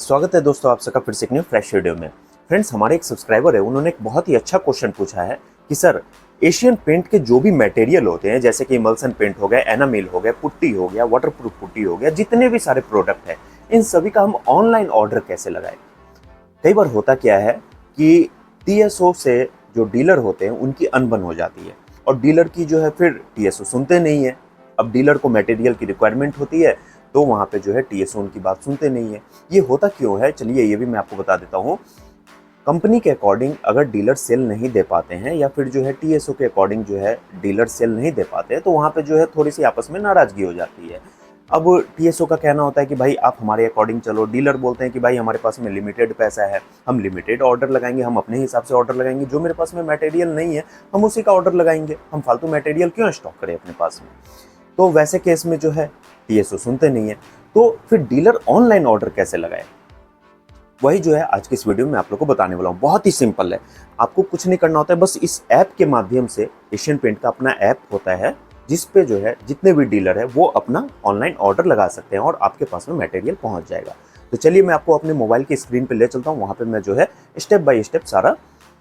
स्वागत है दोस्तों आप सबका फिर से एक न्यू फ्रेश वीडियो में। फ्रेंड्स, हमारे एक सब्सक्राइबर है, उन्होंने एक बहुत ही अच्छा क्वेश्चन पूछा है कि सर एशियन पेंट के जो भी मटेरियल होते हैं, जैसे कि इमल्सन पेंट हो गया, एनामिल हो गया, पुट्टी हो गया, वाटरप्रूफ पुट्टी हो गया, जितने भी सारे प्रोडक्ट हैं, इन सभी का हम ऑनलाइन ऑर्डर कैसे लगाएं। कई बार होता क्या है कि टीएसओ से जो डीलर होते हैं उनकी अनबन हो जाती है और डीलर की जो है फिर टीएसओ सुनते नहीं है। अब डीलर को मटेरियल की रिक्वायरमेंट होती है तो वहाँ पे जो है टीएसओ उनकी बात सुनते नहीं है। ये होता क्यों है, चलिए ये भी मैं आपको बता देता हूँ। कंपनी के अकॉर्डिंग अगर डीलर सेल नहीं दे पाते हैं या फिर जो है टीएसओ के अकॉर्डिंग जो है डीलर सेल नहीं दे पाते हैं, तो वहाँ पे जो है थोड़ी सी आपस में नाराजगी हो जाती है। अब टीएसओ का कहना होता है कि भाई आप हमारे अकॉर्डिंग चलो, डीलर बोलते हैं कि भाई हमारे पास में लिमिटेड पैसा है, हम लिमिटेड ऑर्डर लगाएंगे, हम अपने हिसाब से ऑर्डर लगाएंगे, जो मेरे पास में मटेरियल नहीं है हम उसी का ऑर्डर लगाएंगे, हम फालतू मटेरियल क्यों स्टॉक करें अपने पास में। तो वैसे केस में जो है टीएसओ सुनते नहीं है, तो फिर डीलर ऑनलाइन ऑर्डर कैसे लगाए, वही जो है आज की इस वीडियो में आप लोग को बताने वाला हूँ। बहुत ही सिंपल है, आपको कुछ नहीं करना होता है, बस इस ऐप के माध्यम से, एशियन पेंट का अपना ऐप होता है जिस पे जो है जितने भी डीलर है वो अपना ऑनलाइन ऑर्डर लगा सकते हैं और आपके पास में मटेरियल पहुंच जाएगा। तो चलिए मैं आपको अपने मोबाइल की स्क्रीन पे ले चलता हूँ, वहाँ पे मैं जो है स्टेप बाय स्टेप सारा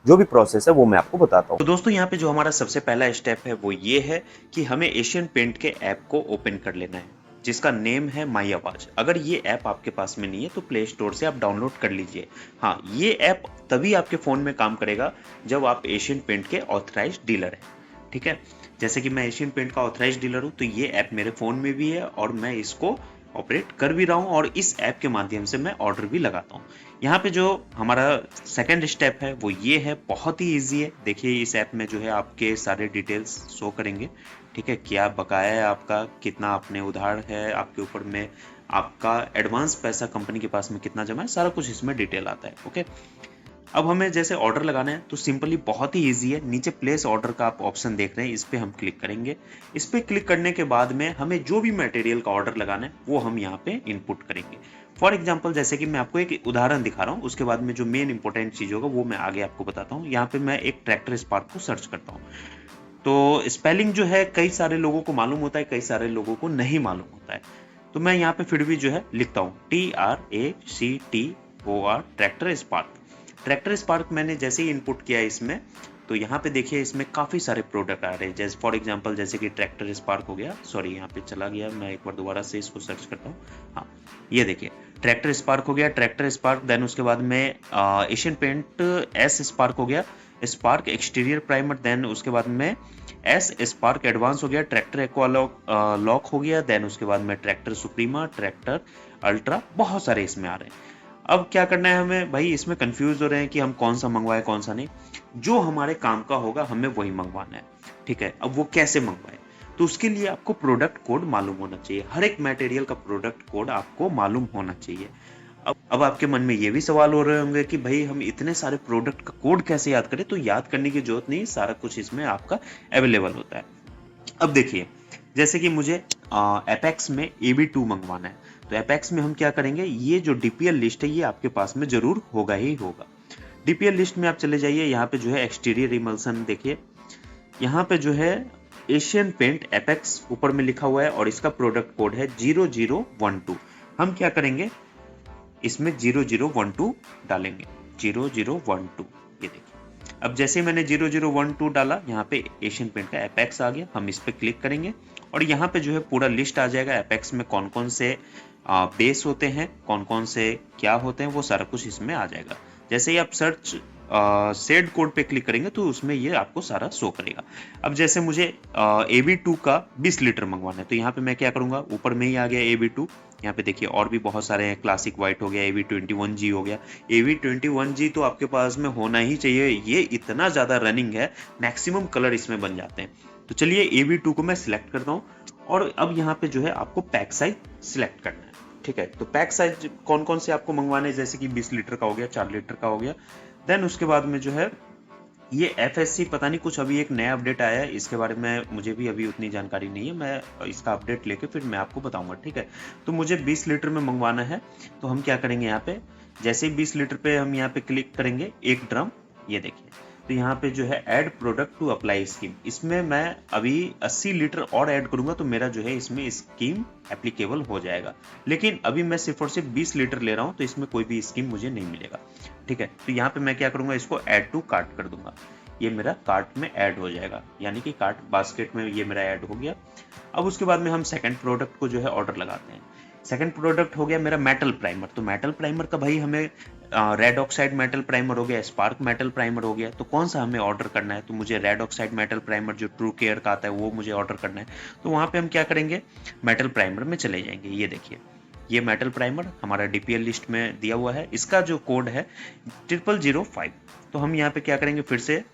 जो भी प्रोसेस है वो मैं आपको बताता हूँ। तो दोस्तों यहाँ पे जो हमारा सबसे पहला स्टेप है वो ये है कि हमें एशियन पेंट के ऐप को ओपन कर लेना है, जिसका नेम है माई आवाज। अगर ये ऐप आपके पास में नहीं है तो प्ले स्टोर से आप डाउनलोड कर लीजिए। हाँ, ये ऐप तभी आपके फ़ोन में काम करेगा जब आप एशियन पेंट के ऑथराइज डीलर हैं। ठीक है, जैसे कि मैं एशियन पेंट का ऑथराइज डीलर हूँ तो ये ऐप मेरे फ़ोन में भी है और मैं इसको ऑपरेट कर भी रहा हूँ और इस ऐप के माध्यम से मैं ऑर्डर भी लगाता हूँ। यहाँ पे जो हमारा सेकंड स्टेप है वो ये है, बहुत ही इजी है। देखिए इस ऐप में जो है आपके सारे डिटेल्स शो करेंगे। ठीक है, क्या बकाया है आपका, कितना आपने उधार है आपके ऊपर में, आपका एडवांस पैसा कंपनी के पास में कितना जमा है, सारा कुछ इसमें डिटेल आता है। ओके, अब हमें जैसे ऑर्डर लगाना है तो सिंपली बहुत ही इजी है। नीचे प्लेस ऑर्डर का आप ऑप्शन देख रहे हैं, इस पे हम क्लिक करेंगे। इस पे क्लिक करने के बाद में हमें जो भी मटेरियल का ऑर्डर लगाना है वो हम यहाँ पे इनपुट करेंगे। फॉर एग्जाम्पल जैसे कि मैं आपको एक उदाहरण दिखा रहा हूँ, उसके बाद में जो मेन इंपॉर्टेंट चीज होगा वो मैं आगे आपको बताता हूँ। यहाँ पे मैं एक ट्रैक्टर स्पार्क को सर्च करता हूँ। तो स्पेलिंग जो है कई सारे लोगों को मालूम होता है, कई सारे लोगों को नहीं मालूम होता है। तो मैं यहाँ पे फिर भी जो है लिखता हूँ TRACTOR, tractor spark. Tractor spark मैंने जैसे ही इनपुट किया इसमें, तो यहाँ पे देखिए इसमें काफ़ी सारे प्रोडक्ट आ रहे हैं। जैसे फॉर एग्जांपल जैसे कि ट्रैक्टर स्पार्क हो गया, सॉरी यहाँ पे चला गया, मैं एक बार दोबारा से इसको सर्च करता हूँ। हाँ, ये देखिए ट्रैक्टर स्पार्क हो गया, ट्रैक्टर स्पार्क। देन उसके बाद में एशियन पेंट एस स्पार्क हो गया, स्पार्क एक्सटीरियर प्राइमर। देन उसके बाद में एस स्पार्क एडवांस हो गया, ट्रैक्टर एक्वा लॉक हो गया। देन उसके बाद में ट्रैक्टर सुप्रीमा, ट्रैक्टर अल्ट्रा, बहुत सारे इसमें आ रहे हैं। अब क्या करना है हमें भाई, इसमें कंफ्यूज हो रहे हैं कि हम कौन सा मंगवाए कौन सा नहीं। जो हमारे काम का होगा हमें वही मंगवाना है। ठीक है, अब वो कैसे मंगवाए, तो उसके लिए आपको प्रोडक्ट कोड मालूम होना चाहिए। हर एक मटेरियल का प्रोडक्ट कोड आपको मालूम होना चाहिए। अब आपके मन में ये भी सवाल हो रहे होंगे कि भाई हम इतने सारे प्रोडक्ट का कोड कैसे याद करें। तो याद करने की जरूरत नहीं, सारा कुछ इसमें आपका अवेलेबल होता है। अब देखिए जैसे कि मुझे एपेक्स में AB2 मंगवाना है, तो एपेक्स में हम क्या करेंगे, ये जो डीपीएल लिस्ट है ये आपके पास में जरूर होगा ही होगा। डीपीएल लिस्ट में आप चले जाइए, यहाँ पे जो है एक्सटीरियर इमल्सन देखिए, यहाँ पे जो है एशियन पेंट एपेक्स ऊपर में लिखा हुआ है और इसका प्रोडक्ट कोड है 0012। हम क्या करेंगे, इसमें 0012 डालेंगे, 0012। ये देखिए अब जैसे मैंने 0012 डाला, यहाँ पे एशियन पेंट का एपेक्स आ गया। हम इस पे क्लिक करेंगे और यहाँ पे जो है पूरा लिस्ट आ जाएगा एपेक्स में कौन कौन से बेस होते हैं, कौन कौन से क्या होते हैं, वो सारा कुछ इसमें आ जाएगा। जैसे ही आप सर्च सेड कोड पे क्लिक करेंगे तो उसमें ये आपको सारा शो करेगा। अब जैसे मुझे AB2 का 20 लीटर मंगवाना है, तो यहाँ पे मैं क्या करूंगा, ऊपर में ही आ गया AB2। यहाँ पे देखिए और भी बहुत सारे हैं, क्लासिक व्हाइट हो गया, AB21G हो गया। AB21G तो आपके पास में होना ही चाहिए, ये इतना ज्यादा रनिंग है, मैक्सिमम कलर इसमें बन जाते हैं। तो चलिए AB2 को मैं सिलेक्ट करता हूँ और अब यहाँ पे जो है आपको पैक साइज सिलेक्ट करना है। ठीक है, तो पैक साइज कौन कौन से आपको मंगवाने हैं, जैसे कि 20 लीटर का हो गया, 4 लीटर का हो गया। देन उसके बाद में जो है ये FSC पता नहीं कुछ अभी एक नया अपडेट आया है, इसके बारे में मुझे भी अभी उतनी जानकारी नहीं है, मैं इसका अपडेट लेके फिर मैं आपको बताऊंगा। ठीक है, तो मुझे 20 लीटर में मंगवाना है, तो हम क्या करेंगे, यहाँ पे जैसे ही 20 लीटर पे हम यहाँ पे क्लिक करेंगे, एक ड्रम, ये देखिए तो यहाँ पे जो है add product to apply scheme, इसमें मैं अभी 80 लीटर और ऐड करूंगा तो मेरा जो है इसमें स्कीम एप्लीकेबल हो जाएगा। लेकिन अभी मैं सिर्फ और सिर्फ 20 लीटर ले रहा हूँ तो इसमें कोई भी स्कीम मुझे नहीं मिलेगा। ठीक है, तो यहाँ पे मैं क्या करूंगा, इसको ऐड टू कार्ट कर दूंगा, ये मेरा कार्ट में ऐड हो जाएगा, यानी कि कार्ट बास्केट में ये मेरा ऐड हो गया। अब उसके बाद में हम सेकंड प्रोडक्ट को जो है ऑर्डर लगाते हैं। सेकंड प्रोडक्ट हो गया मेरा मेटल प्राइमर। तो मेटल प्राइमर का भाई हमें रेड ऑक्साइड मेटल प्राइमर हो गया, स्पार्क मेटल प्राइमर हो गया, तो कौन सा हमें ऑर्डर करना है? तो मुझे रेड ऑक्साइड मेटल प्राइमर जो ट्रू केयर का आता है वो मुझे ऑर्डर करना है। तो वहां पे हम क्या करेंगे, मेटल प्राइमर में चले जाएंगे। ये देखिए, ये मेटल प्राइमर हमारा डीपीएल लिस्ट में दिया हुआ है, इसका जो कोड है 0005। तो हम यहाँ पे क्या करेंगे, फिर से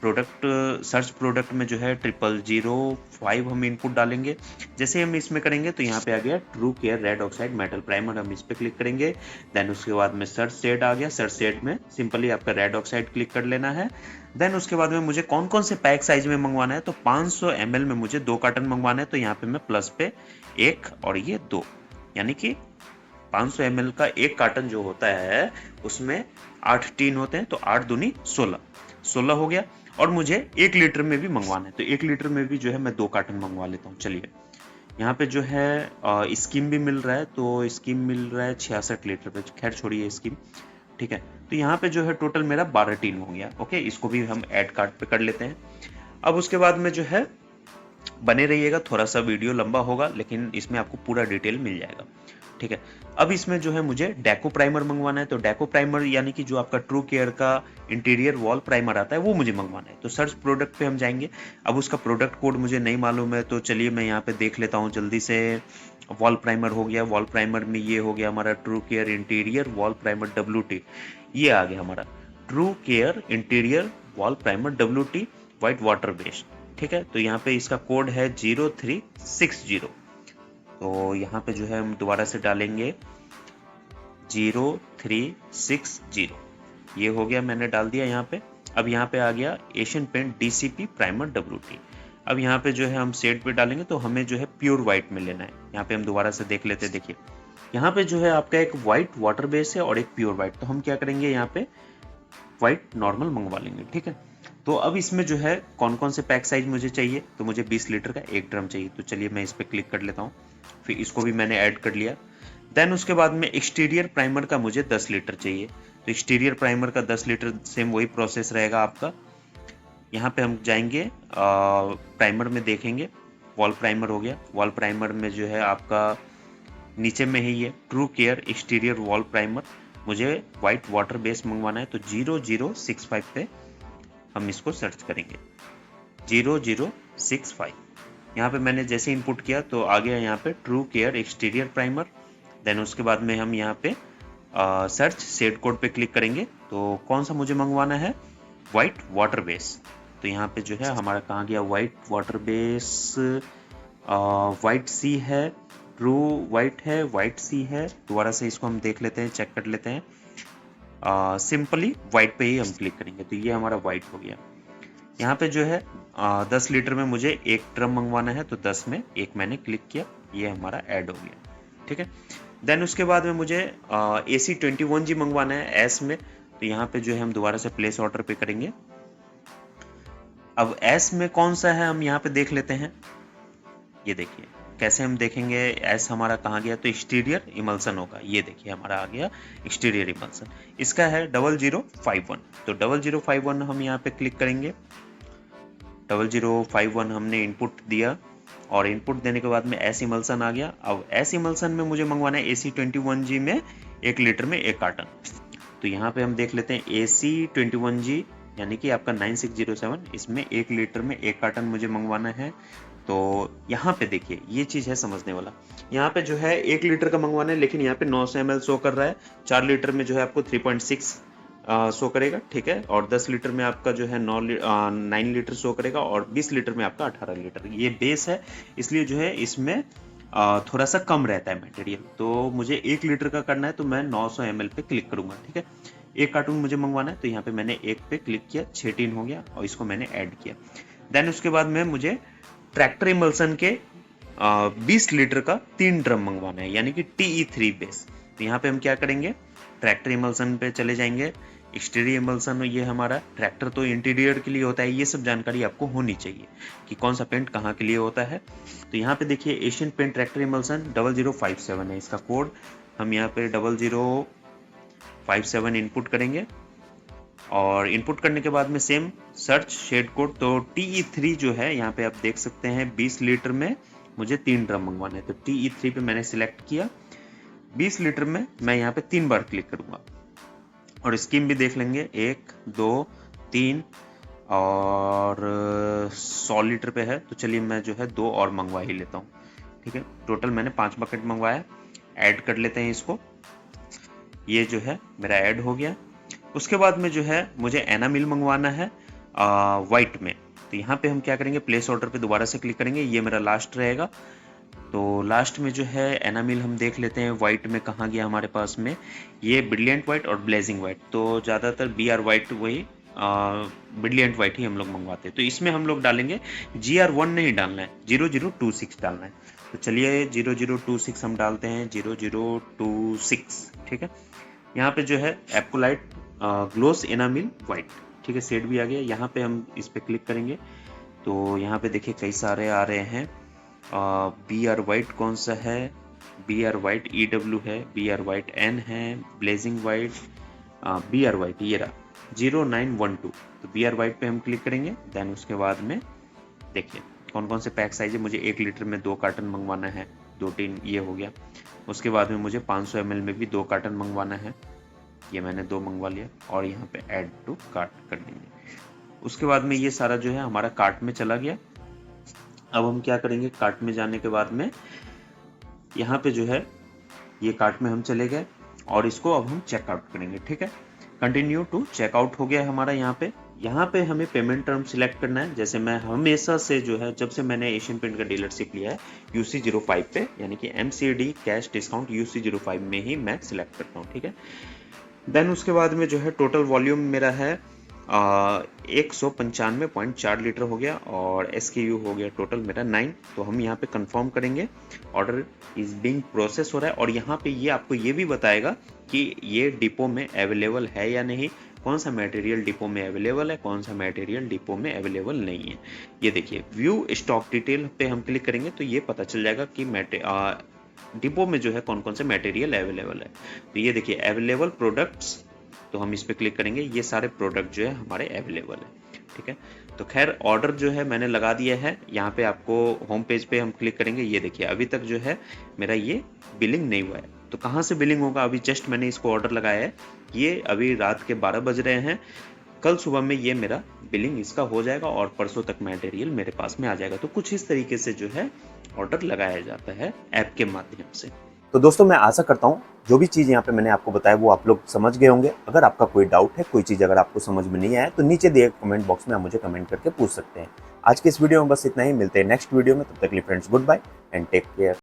प्रोडक्ट सर्च प्रोडक्ट में जो है 0005 हम इनपुट डालेंगे। जैसे हम इसमें करेंगे तो यहाँ पे आ गया true care red oxide metal primer, हम इस पे क्लिक करेंगे। देन उसके बाद में सर्च शेड आ गया, सर्च शेड में सिंपली आपका रेड ऑक्साइड क्लिक कर लेना है। देन उसके बाद में मुझे कौन कौन से पैक साइज में मंगवाना है, तो 500 ml में मुझे 2 कार्टन मंगवाना है। तो यहाँ पे मैं प्लस पे 1 और ये 2, यानी कि 500 ml का एक कार्टन जो होता है उसमें 8 टीन होते हैं, तो 8 दूनी 16 हो गया। और मुझे 1 लीटर में भी मंगवाना है, तो 1 लीटर में भी जो है मैं 2 कार्टन मंगवा लेता हूँ। चलिए, यहाँ पे जो है स्कीम भी मिल रहा है, तो स्कीम मिल रहा है 66 लीटर पे, खैर छोड़िए स्कीम। ठीक है, तो यहाँ पे जो है टोटल मेरा 12 टीन हो गया। ओके, इसको भी हम ऐड कार्ट पे कर लेते हैं। अब उसके बाद में जो है बने रहिएगा, थोड़ा सा वीडियो लंबा होगा लेकिन इसमें आपको पूरा डिटेल मिल जाएगा। ठीक है, अब इसमें जो है मुझे डेको प्राइमर मंगवाना है। तो डेको प्राइमर यानी कि जो आपका ट्रू केयर का इंटीरियर वॉल प्राइमर आता है वो मुझे मंगवाना है। तो सर्च प्रोडक्ट पे हम जाएंगे। अब उसका प्रोडक्ट कोड मुझे नहीं मालूम है, तो चलिए मैं यहाँ पे देख लेता हूँ जल्दी से। वॉल प्राइमर हो गया, वॉल प्राइमर में ये हो गया हमारा true care interior wall primer WT, ये आ गया हमारा true care interior wall primer WT white water based. ठीक है, तो यहाँ पे इसका कोड है 0360। तो यहाँ पे जो है हम दोबारा से डालेंगे 0360, ये हो गया, मैंने डाल दिया यहाँ पे। अब यहाँ पे आ गया Asian Paint DCP primer WT। अब यहाँ पे जो है हम शेड पे डालेंगे, तो हमें जो है प्योर व्हाइट में लेना है। यहाँ पे हम दोबारा से देख लेते हैं, देखिए यहाँ पे जो है आपका एक व्हाइट वाटर बेस है और एक प्योर व्हाइट, तो हम क्या करेंगे यहाँ पे व्हाइट नॉर्मल मंगवा लेंगे। ठीक है, तो अब इसमें जो है कौन कौन से पैक साइज मुझे चाहिए, तो मुझे 20 लीटर का एक ड्रम चाहिए। तो चलिए मैं इस पर क्लिक कर लेता हूँ, फिर इसको भी मैंने ऐड कर लिया। देन उसके बाद में एक्सटीरियर प्राइमर का मुझे 10 लीटर चाहिए। तो एक्सटीरियर प्राइमर का 10 लीटर सेम वही प्रोसेस रहेगा आपका। यहाँ पे हम जाएंगे प्राइमर में, देखेंगे वॉल प्राइमर हो गया। वॉल प्राइमर में जो है आपका नीचे में ही है true care exterior wall primer, मुझे व्हाइट वाटर बेस मंगवाना है। तो 0065 पे हम इसको सर्च करेंगे, 0065। यहाँ पे मैंने जैसे इनपुट किया तो आ गया यहाँ पे true care exterior primer. Then उसके बाद में हम यहाँ पे सर्च शेड कोड पे क्लिक करेंगे। तो कौन सा मुझे मंगवाना है, व्हाइट वाटर बेस। तो यहाँ पे जो है हमारा कहाँ गया, व्हाइट वाटर बेस, व्हाइट सी है, ट्रू व्हाइट है, व्हाइट सी है। दोबारा से इसको हम देख लेते हैं, चेक कर लेते हैं। सिंपली व्हाइट पे ही हम क्लिक करेंगे, तो ये हमारा व्हाइट हो गया। यहाँ पे जो है 10 लीटर में मुझे एक ड्रम मंगवाना है, तो 10 में एक मैंने क्लिक किया, ये हमारा ऐड हो गया। ठीक है, देन उसके बाद में मुझे AC21G मंगवाना है एस में। तो यहाँ पे जो है हम दोबारा से प्लेस ऑर्डर पे करेंगे। अब एस में कौन सा है हम यहाँ पे देख लेते हैं। ये देखिए कैसे हम देखेंगे एस हमारा कहाँ गया, तो एक्सटीरियर इमल्सन होगा। ये देखिए हमारा आ गया एक्सटीरियर इमल्सन, इसका है 0051। तो 0051 हम यहाँ पे क्लिक करेंगे। 0051 हमने इनपुट दिया और इनपुट देने के बाद में एस इमल्सन आ गया। अब एस इमल्सन में मुझे मंगवाना है AC21G में 1 लीटर में एक कार्टन। तो यहाँ पे हम देख लेते हैं AC21G यानी कि आपका 9607, इसमें 1 लीटर में एक कार्टन मुझे मंगवाना है। तो यहाँ पे देखिए ये चीज़ है समझने वाला। यहाँ पे जो है 1 लीटर का मंगवाना है, लेकिन यहाँ पे 900 ml शो कर रहा है। 4 लीटर में जो है आपको 3.6 शो करेगा। ठीक है, और 10 लीटर में आपका जो है 9 लीटर शो करेगा और 20 लीटर में आपका 18 लीटर। ये बेस है, इसलिए जो है इसमें थोड़ा सा कम रहता है मटेरियल। तो मुझे 1 लीटर का करना है, तो मैं 900 ml पे क्लिक करूंगा। ठीक है, एक कार्टून मुझे मंगवाना है, तो यहाँ पे मैंने एक पे क्लिक किया, 6 टीन हो गया और इसको मैंने ऐड किया। देन उसके बाद में मुझे ट्रैक्टर इमल्सन के 20 लीटर का 3 ड्रम मंगवाना है, यानी कि TE3 बेस। तो यहाँ पे हम क्या करेंगे, ट्रैक्टर इमल्सन पे चले जाएंगे। एक्सटीरियर इमल्सन ये हमारा ट्रैक्टर तो इंटीरियर के लिए होता है, ये सब जानकारी आपको होनी चाहिए कि कौन सा पेंट कहाँ के लिए होता है। तो यहाँ पे देखिए एशियन पेंट ट्रैक्टर इमल्सन 0057 है इसका कोड। हम यहाँ पे 0057 इनपुट करेंगे और इनपुट करने के बाद में सेम सर्च शेड कोड। तो TE3 जो है यहाँ पे आप देख सकते हैं 20 लीटर में मुझे 3 ड्रम मंगवाने हैं। तो TE3 पे मैंने सिलेक्ट किया, 20 लीटर में मैं यहाँ पे 3 बार क्लिक करूंगा और स्कीम भी देख लेंगे 1 2 3 और 100 लीटर पे है। तो चलिए मैं जो है 2 और मंगवा ही लेता हूँ, ठीक है। टोटल मैंने 5 बकेट मंगवाया। ऐड कर लेते हैं इसको, ये जो है मेरा ऐड हो गया। उसके बाद में जो है मुझे एनामिल मंगवाना है वाइट में। तो यहाँ पे हम क्या करेंगे, प्लेस ऑर्डर पे दोबारा से क्लिक करेंगे, ये मेरा लास्ट रहेगा। तो लास्ट में जो है एनामिल हम देख लेते हैं वाइट में कहाँ गया हमारे पास में, ये ब्रिलियंट वाइट और ब्लेजिंग वाइट। तो ज़्यादातर BR वाइट वही ब्रिलियंट वाइट ही हम लोग मंगवाते हैं। तो इसमें हम लोग डालेंगे GR1 नहीं डालना है, 0026 डालना है। तो चलिए 0026 हम डालते हैं, 0026, ठीक है। यहाँ पे जो है एप्कोलाइट ग्लोस एनामिल वाइट, ठीक है, शेड भी आ गया। यहाँ पे हम इस पे क्लिक करेंगे तो यहाँ पे देखिए कई सारे आ रहे हैं। BR वाइट कौन सा है, BR वाइट EW है, BR वाइट N है, ब्लेजिंग वाइट, BR वाइट ये रहा 0912। तो BR वाइट पे हम क्लिक करेंगे। देन उसके बाद में देखिए कौन कौन से पैक साइज है। मुझे 1 लीटर में 2 कार्टन मंगवाना है, 2 टीन ये हो गया। उसके बाद में मुझे 500 ml में भी 2 कार्टन मंगवाना है, ये मैंने 2 मंगवा लिया और यहाँ पे ऐड टू कार्ट कर देंगे। उसके बाद में ये सारा जो है हमारा कार्ट में चला गया। अब हम क्या करेंगे, कार्ट में जाने के बाद में यहाँ पे जो है ये कार्ट में हम चले गए और इसको अब हम चेकआउट करेंगे, ठीक है। कंटिन्यू टू चेकआउट हो गया हमारा। यहाँ पे हमें पेमेंट टर्म सिलेक्ट करना है। जैसे मैं हमेशा से जो है जब से मैंने एशियन पेंट का डीलरशिप लिया है UC05 पे, यानी कि MCD कैश डिस्काउंट UC05 में ही मैं सिलेक्ट करता हूँ, ठीक है। देन उसके बाद में जो है टोटल वॉल्यूम मेरा है 195.4 लीटर हो गया और SKU हो गया टोटल मेरा 9। तो हम यहाँ पे कंफर्म करेंगे, ऑर्डर इज बीइंग प्रोसेस हो रहा है। और यहाँ पे ये आपको ये भी बताएगा कि ये डिपो में अवेलेबल है या नहीं, कौन सा मटेरियल डिपो में अवेलेबल है, कौन सा मटेरियल डिपो में अवेलेबल नहीं है। ये देखिए व्यू स्टॉक डिटेल पे हम क्लिक करेंगे तो ये पता चल जाएगा कि डिपो में जो है कौन कौन से मटेरियल अवेलेबल है। तो ये देखिए अवेलेबल प्रोडक्ट्स, तो हम इस पे क्लिक करेंगे, ये सारे प्रोडक्ट जो है हमारे अवेलेबल है, ठीक है। तो खैर ऑर्डर जो है मैंने लगा दिया है। यहाँ पे आपको होम पेज पे हम क्लिक करेंगे, ये देखिए अभी तक जो है मेरा ये बिलिंग नहीं हुआ है। तो कहाँ से बिलिंग होगा, अभी जस्ट मैंने इसको ऑर्डर लगाया है, ये अभी रात के 12 बज रहे हैं। कल सुबह में ये मेरा बिलिंग इसका हो जाएगा और परसों तक मटेरियल मेरे पास में आ जाएगा। तो कुछ इस तरीके से जो है ऑर्डर लगाया जाता है ऐप के माध्यम से। तो दोस्तों मैं आशा करता हूँ जो भी चीज़ यहाँ पे मैंने आपको बताया वो आप लोग समझ गए होंगे। अगर आपका कोई डाउट है, कोई चीज़ अगर आपको समझ में नहीं आया तो नीचे दिए कमेंट बॉक्स में आप मुझे कमेंट करके पूछ सकते हैं। आज के इस वीडियो में बस इतना ही, मिलते हैं नेक्स्ट वीडियो में। तब तक के लिए friends goodbye and take care.